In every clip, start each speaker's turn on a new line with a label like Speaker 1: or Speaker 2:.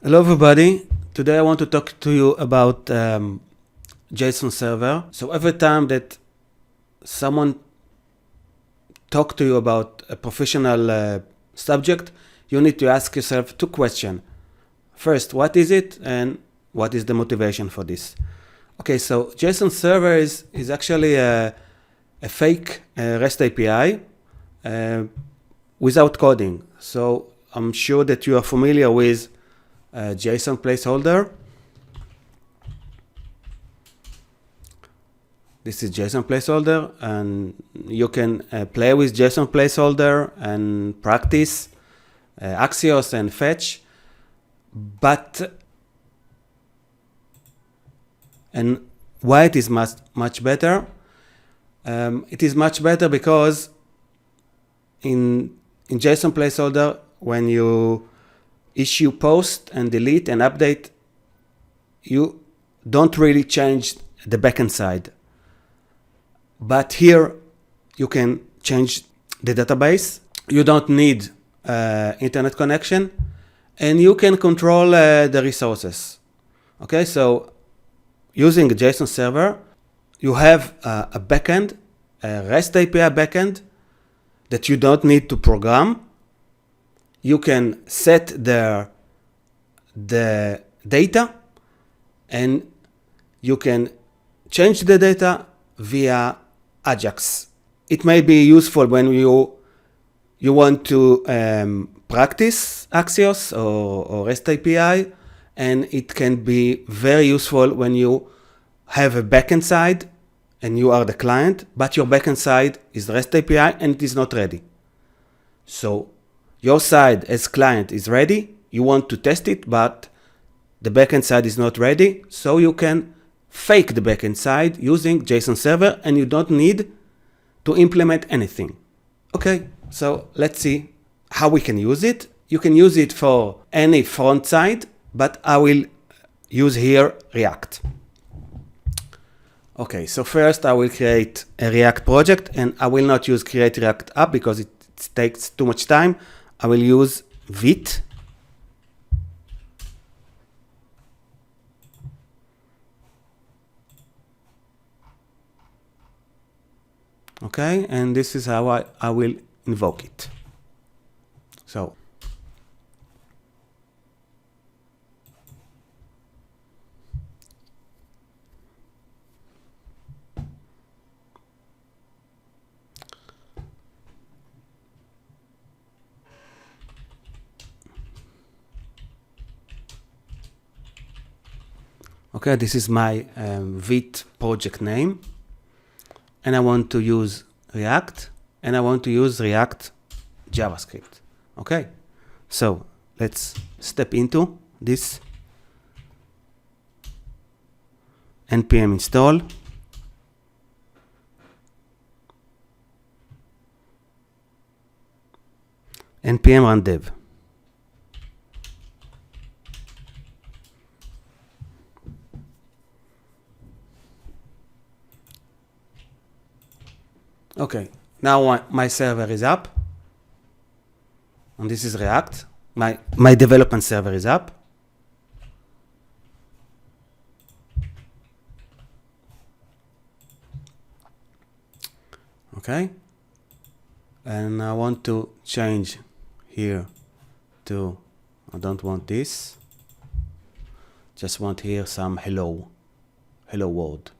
Speaker 1: Hello everybody, today I want to talk to you about JSON server. So every time that someone talk to you about a professional subject, you need to ask yourself two questions. First, what is it and what is the motivation for this? Okay, so JSON server is actually a fake REST API without coding. So I'm sure that you are familiar with JSON placeholder. This is JSON placeholder, and you can play with JSON placeholder and practice Axios and fetch. And why it is much better? It is much better because in JSON placeholder, when you issue post and delete and update, you don't really change the backend side. But here you can change the database. You don't need internet connection, and you can control the resources. Okay, so using a JSON server, you have a backend, a REST API backend that you don't need to program. You can set the data, and you can change the data via Ajax. It may be useful when you want to practice Axios or REST API, and it can be very useful when you have a backend side and you are the client, but your backend side is REST API and it is not ready. So your side as client is ready, you want to test it, but the backend side is not ready, so you can fake the backend side using JSON server, and you don't need to implement anything. Okay, so let's see how we can use it. You can use it for any front side, but I will use here React. Okay, so first I will create a React project, and I will not use create React app because it takes too much time. I will use vite. Okay, and this is how I will invoke it. So okay, this is my vite project name, and I want to use React, and I want to use React JavaScript. Okay, so let's step into this. npm install npm run dev. Okay, now my server is up, and this is React. My development server is up. Okay, and I want to change here to, I don't want this, just want here some hello world.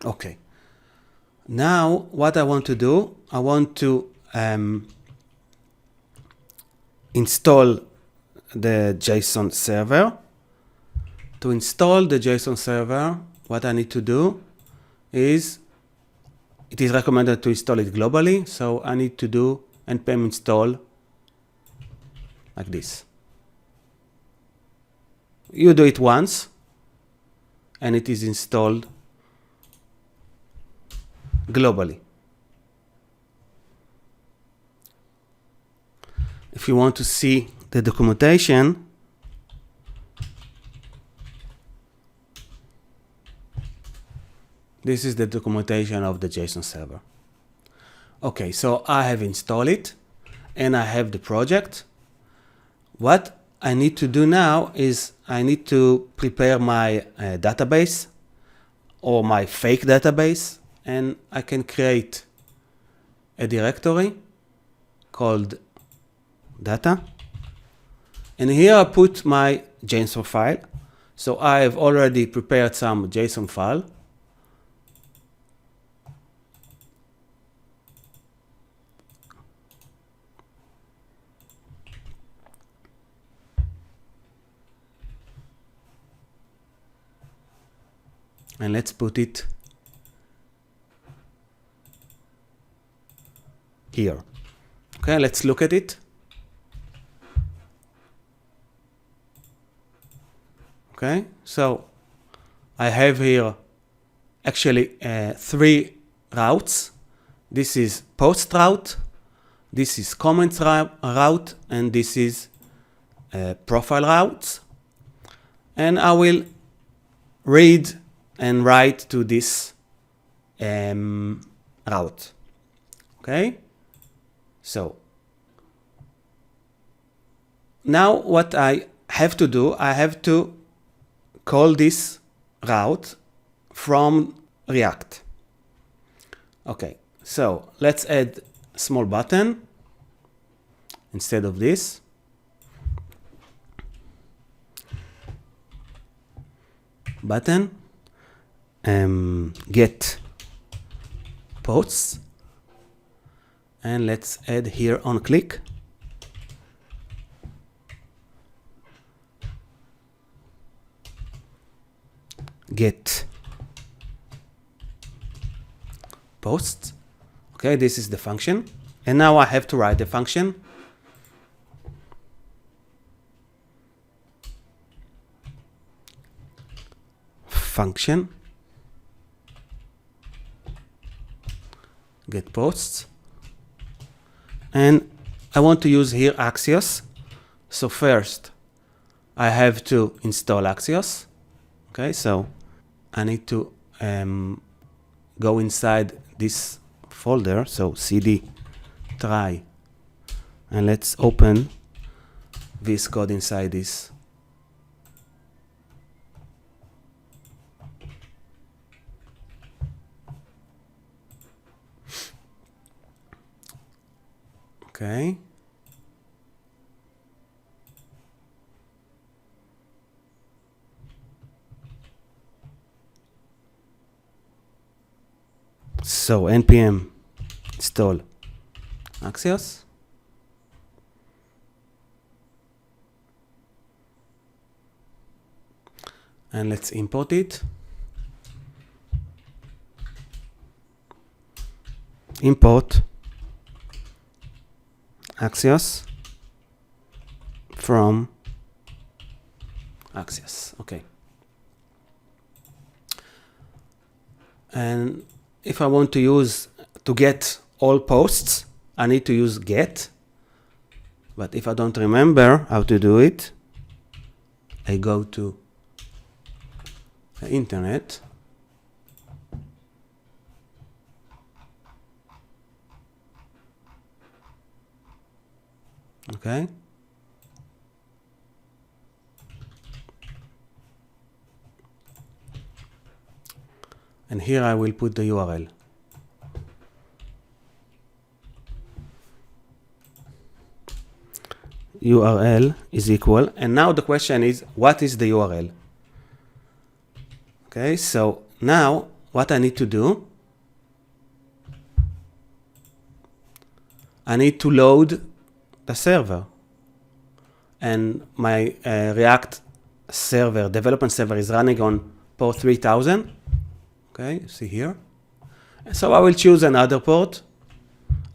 Speaker 1: Okay, now what I want to do, I want to install the JSON server. To install the JSON server, what I need to do is, it is recommended to install it globally, so I need to do npm install like this. You do it once, and it is installed globally. if you want to see the documentation, this is the documentation of the JSON server. Okay, so I have installed it and I have the project. What I need to do now is I need to prepare my database or my fake database, and I can create a directory called data. And here I put my JSON file. So I have already prepared some JSON file. And let's put it here. Okay, let's look at it. Okay, so I have here actually 3 routes. This is post route, this is comments route, and this is profile routes. And I will read and write to this route. Okay, so now what I have to do, I have to call this route from React. Okay, so let's add a small button instead of this. Button, get posts, and let's add here on click. Get posts. Okay, this is the function. And now I have to write the function. Function get posts, and I want to use here Axios. So first I have to install Axios. Okay, so I need to go inside this folder, so cd try, and let's open VS Code inside this. Okay. So npm install Axios. And let's import it. Import Axios from Axios. Okay. And if I want to get all posts, I need to use get. But if I don't remember how to do it, I go to the internet. Okay. And here I will put the URL. URL is equal, and now the question is, what is the URL? Okay, so now what I need to do, I need to load the server, and my React server, development server, is running on port 3000. Okay, see here. So I will choose another port.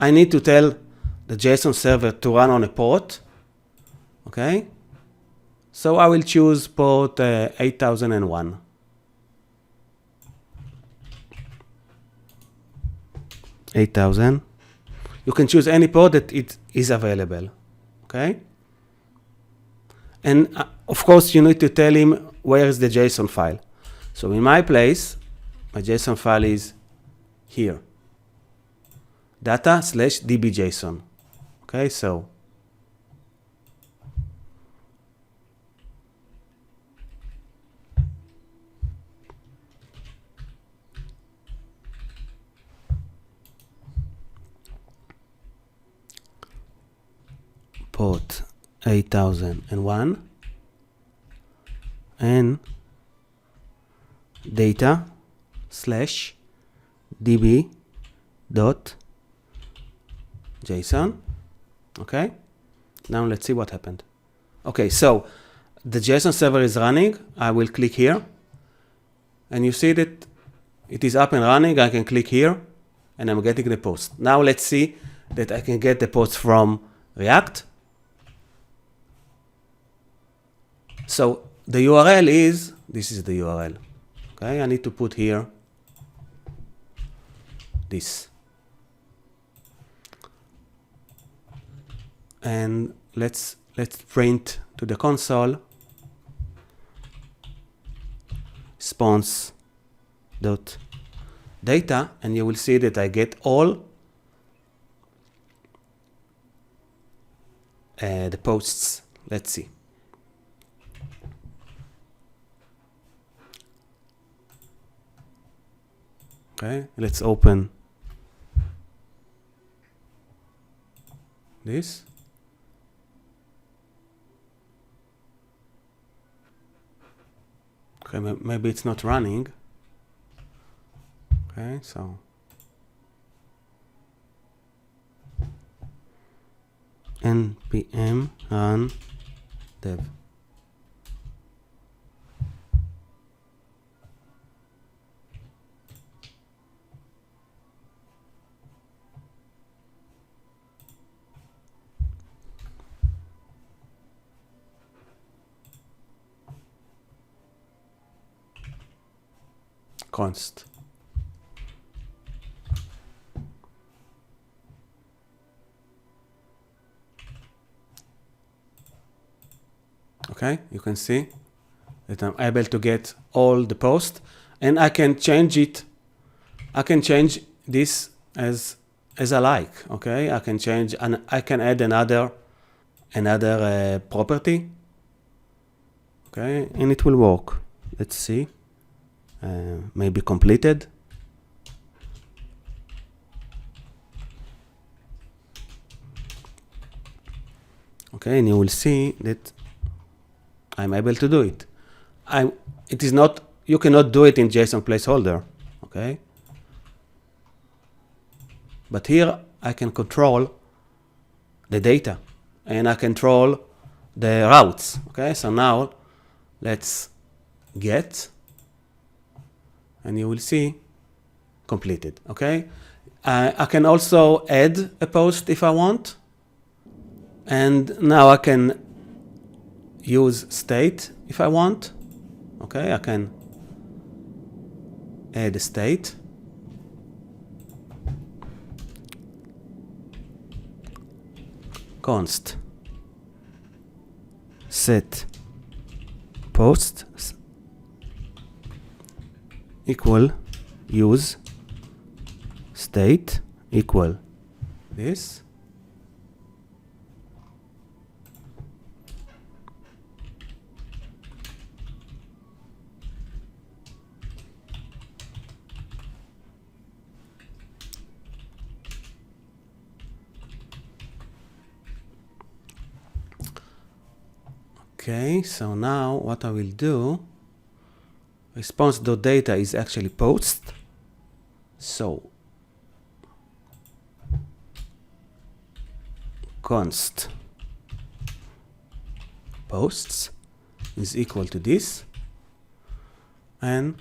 Speaker 1: I need to tell the JSON server to run on a port. Okay, so I will choose port 8001. You can choose any port that it is available. okay? And of course, you need to tell him where is the JSON file. So in my place, my JSON file is here, data/dbjson. Okay, so port 8001 and data/db.json. Okay, now let's see what happened. Okay, so the JSON server is running. I will click here, and you see that it is up and running. I can click here, and I'm getting the post. Now let's see that I can get the post from React. So the URL is, this is the URL. Okay, I need to put here this. And let's print to the console response.data, and you will see that I get all the posts. Let's see. Okay, let's open this. Okay, maybe it's not running. Okay, so npm run dev. Const. Okay, you can see that I'm able to get all the posts, and I can change it. I can change this as I like. Okay, I can change, and I can add another property. Okay, and it will work. Let's see. Maybe completed. Okay, and you will see that I'm able to do it. It is not, you cannot do it in JSON placeholder, okay? But here I can control the data, and I control the routes, okay? So now let's get, and you will see completed, okay? I can also add a post if I want, and now I can use state if I want, okay? I can add a state, const set post equal use state equal this. Okay, so now what I will do, response.data is actually post. So const posts is equal to this, and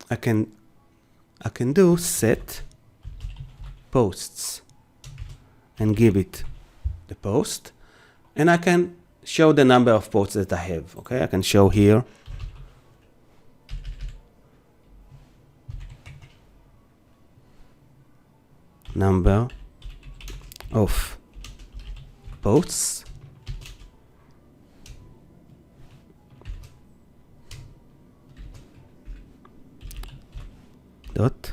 Speaker 1: I can do set posts and give it the post, and I can show the number of posts that I have. Okay, I can show here number of posts dot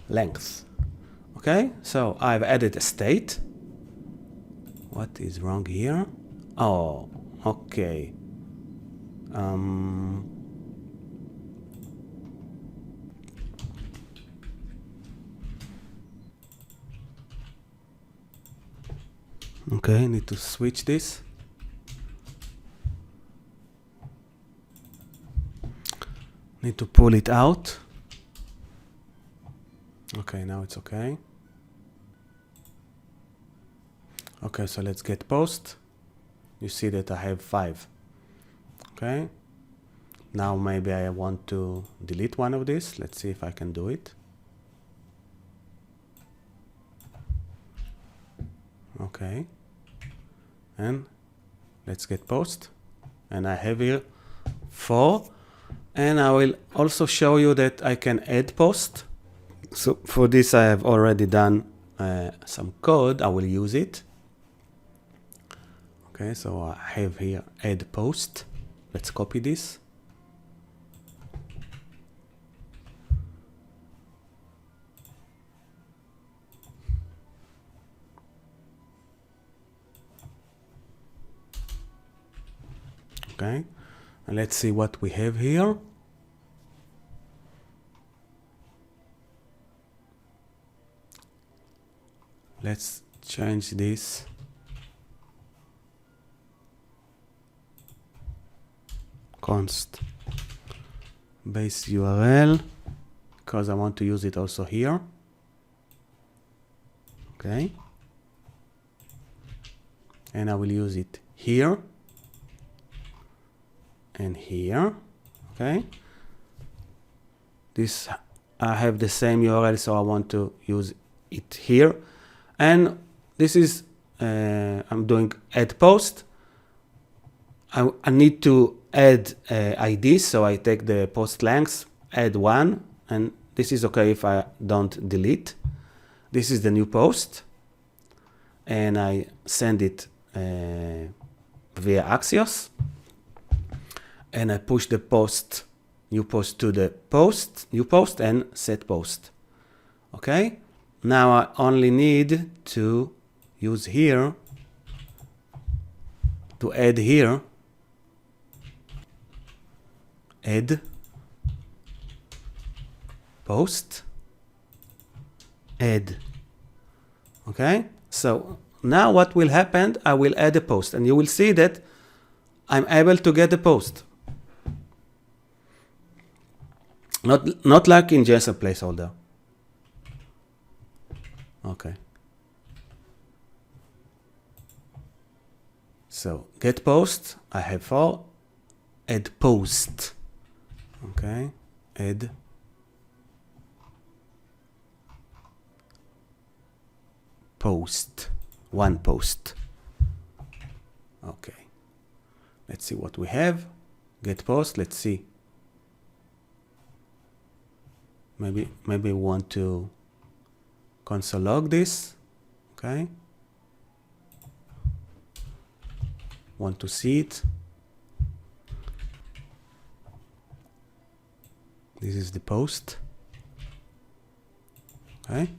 Speaker 1: length. Okay, so I've added a state. What is wrong here? Oh, okay. Okay, need to switch this. Need to pull it out. Okay, now it's okay. Okay, so let's get post. You see that I have 5. Okay. Now maybe I want to delete one of these. Let's see if I can do it. Okay. And let's get post. And I have here 4. And I will also show you that I can add post. So for this I have already done some code. I will use it. Okay, so I have here add post. Let's copy this. Okay, and let's see what we have here. Let's change this. Const base URL, because I want to use it also here. Okay, and I will use it here and here. Okay, this I have the same URL, so I want to use it here. And this is I'm doing add post. I need to add ID, so I take the post length, add 1, and this is okay if I don't delete. This is the new post, and I send it via Axios, and I push the post, new post to the post, new post, and set post. Okay, now I only need to use here to add here. Add post, add. Okay, so now what will happen, I will add a post, and you will see that I'm able to get a post. Not like in JSON placeholder. Okay, so get post, I have 4, add post. Okay, add post, 1 post. Okay, let's see what we have. Get post, let's see. Maybe we want to console log this. Okay, want to see it. This is the post. Okay,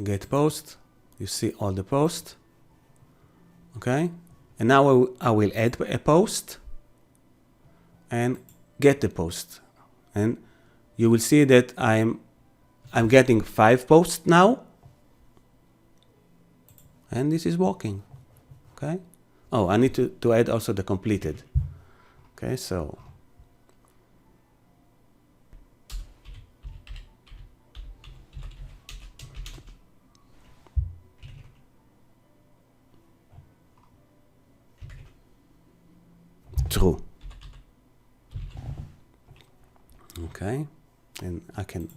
Speaker 1: get post, you see all the posts. Okay, and now I will add a post and get the post, and you will see that I'm getting 5 posts now, and this is working. Okay, oh, I need to add also the completed. Okay, so true. Okay, and I can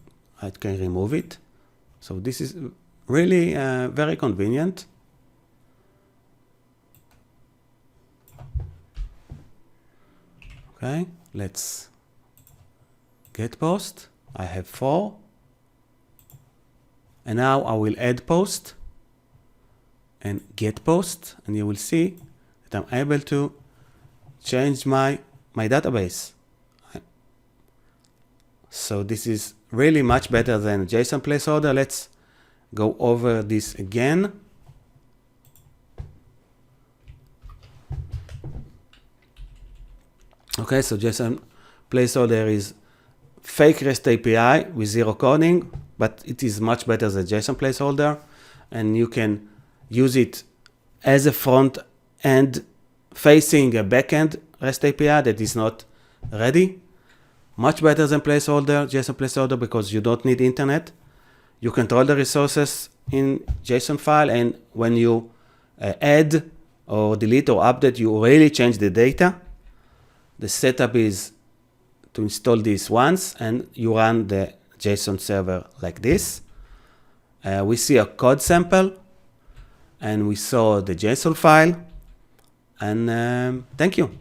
Speaker 1: remove it. So this is really very convenient. Okay, let's get post. I have 4. And now I will add post and get post, and you will see that I'm able to change my database. So this is really much better than JSON placeholder. Let's go over this again. Okay, so JSON placeholder is fake REST API with 0 coding, but it is much better than JSON placeholder, and you can use it as a front end facing a backend REST API that is not ready. Much better than placeholder, JSON placeholder, because you don't need internet. You control the resources in JSON file, and when you add or delete or update, you really change the data. The setup is to install this once, and you run the JSON server like this. We see a code sample, and we saw the JSON file, and thank you.